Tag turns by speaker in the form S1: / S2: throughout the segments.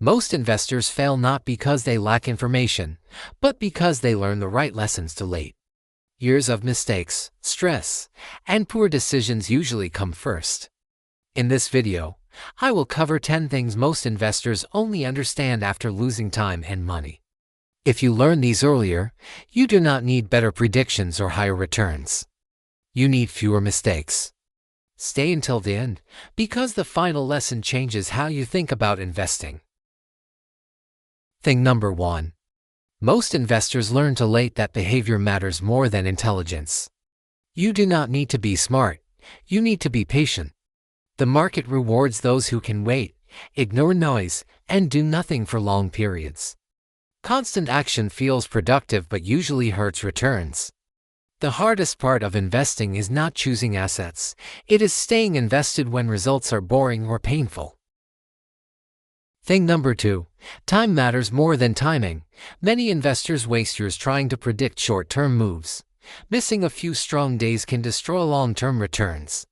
S1: Most investors fail not because they lack information, but because they learn the right lessons too late. Years of mistakes, stress, and poor decisions usually come first. In this video, I will cover 10 things most investors only understand after losing time and money. If you learn these earlier, you do not need better predictions or higher returns. You need fewer mistakes. Stay until the end, because the final lesson changes how you think about investing. Thing number 1. Most investors learn too late that behavior matters more than intelligence. You do not need to be smart, you need to be patient. The market rewards those who can wait, ignore noise, and do nothing for long periods. Constant action feels productive but usually hurts returns. The hardest part of investing is not choosing assets, it is staying invested when results are boring or painful. Thing number 2. Time matters more than timing. Many investors waste years trying to predict short-term moves. Missing a few strong days can destroy long-term returns.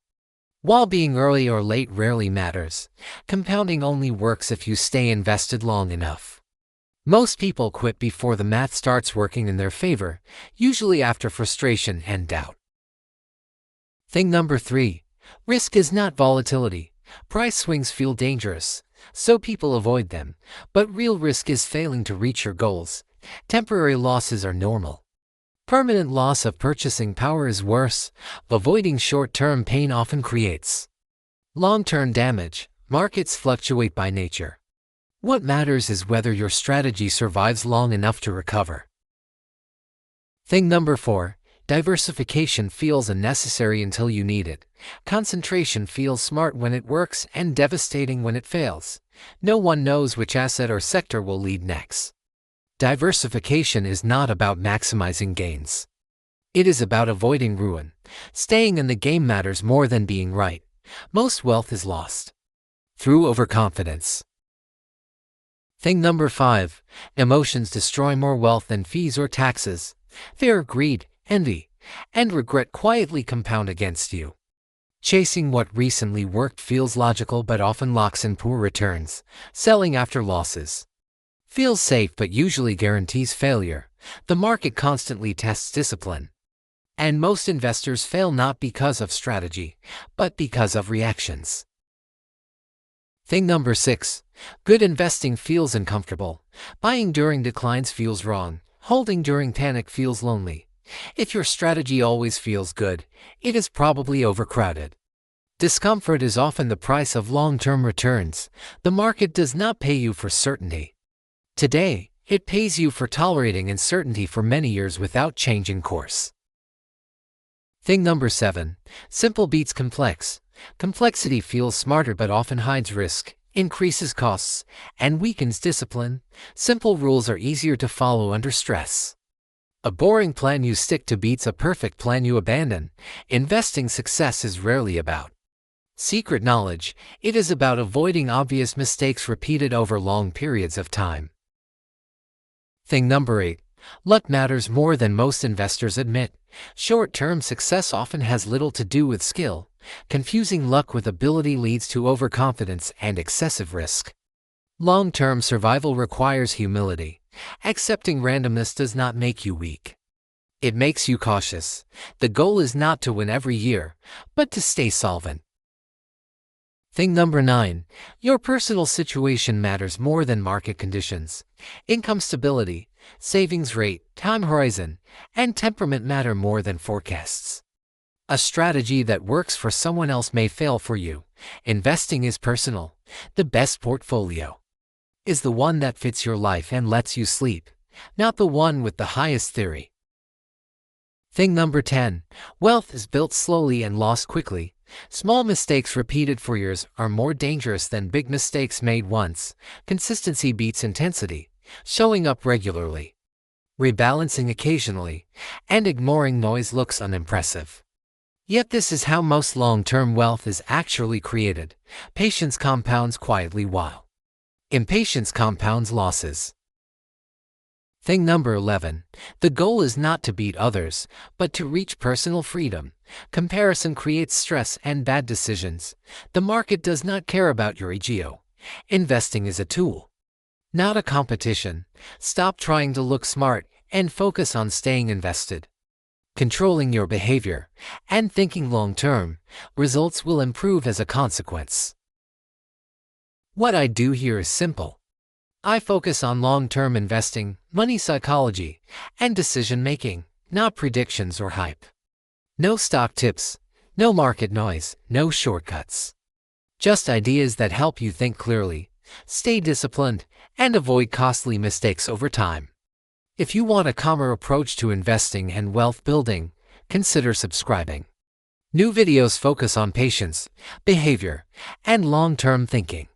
S1: While being early or late rarely matters, compounding only works if you stay invested long enough. Most people quit before the math starts working in their favor, usually after frustration and doubt. Thing number 3. Risk is not volatility. Price swings feel dangerous, so people avoid them, but real risk is failing to reach your goals. Temporary losses are normal. Permanent loss of purchasing power is worse. Avoiding short-term pain often creates long-term damage. Markets fluctuate by nature. What matters is whether your strategy survives long enough to recover. Thing number 4. Diversification feels unnecessary until you need it. Concentration feels smart when it works and devastating when it fails. No one knows which asset or sector will lead next. Diversification is not about maximizing gains. It is about avoiding ruin. Staying in the game matters more than being right. Most wealth is lost through overconfidence. Thing number 5. Emotions destroy more wealth than fees or taxes. Fear, greed, envy, and regret quietly compound against you. Chasing what recently worked feels logical but often locks in poor returns. Selling after losses feels safe but usually guarantees failure. The market constantly tests discipline. And most investors fail not because of strategy, but because of reactions. Thing number 6. Good investing feels uncomfortable. Buying during declines feels wrong. Holding during panic feels lonely. If your strategy always feels good, it is probably overcrowded. Discomfort is often the price of long-term returns. The market does not pay you for certainty today, it pays you for tolerating uncertainty for many years without changing course. Thing number 7. Simple beats complex. Complexity feels smarter but often hides risk, increases costs, and weakens discipline. Simple rules are easier to follow under stress. A boring plan you stick to beats a perfect plan you abandon. Investing success is rarely about secret knowledge, it is about avoiding obvious mistakes repeated over long periods of time. Thing number 8. Luck matters more than most investors admit. Short-term success often has little to do with skill. Confusing luck with ability leads to overconfidence and excessive risk. Long-term survival requires humility. Accepting randomness does not make you weak. It makes you cautious. The goal is not to win every year, but to stay solvent. Thing number 9. Your personal situation matters more than market conditions. Income stability, savings rate, time horizon, and temperament matter more than forecasts. A strategy that works for someone else may fail for you. Investing is personal. The best portfolio is the one that fits your life and lets you sleep, not the one with the highest theory. Thing number 10. Wealth is built slowly and lost quickly. Small mistakes repeated for years are more dangerous than big mistakes made once. Consistency beats intensity. Showing up regularly, rebalancing occasionally, and ignoring noise looks unimpressive. Yet this is how most long-term wealth is actually created. Patience compounds quietly while impatience compounds losses. Thing number 11. The goal is not to beat others, but to reach personal freedom. Comparison creates stress and bad decisions. The market does not care about your ego. Investing is a tool. not a competition. Stop trying to look smart and focus on staying invested. Controlling your behavior and thinking long-term, results will improve as a consequence. What I do here is simple. I focus on long-term investing, money psychology, and decision-making, not predictions or hype. No stock tips, no market noise, no shortcuts. Just ideas that help you think clearly, stay disciplined, and avoid costly mistakes over time. If you want a calmer approach to investing and wealth building, consider subscribing. New videos focus on patience, behavior, and long-term thinking.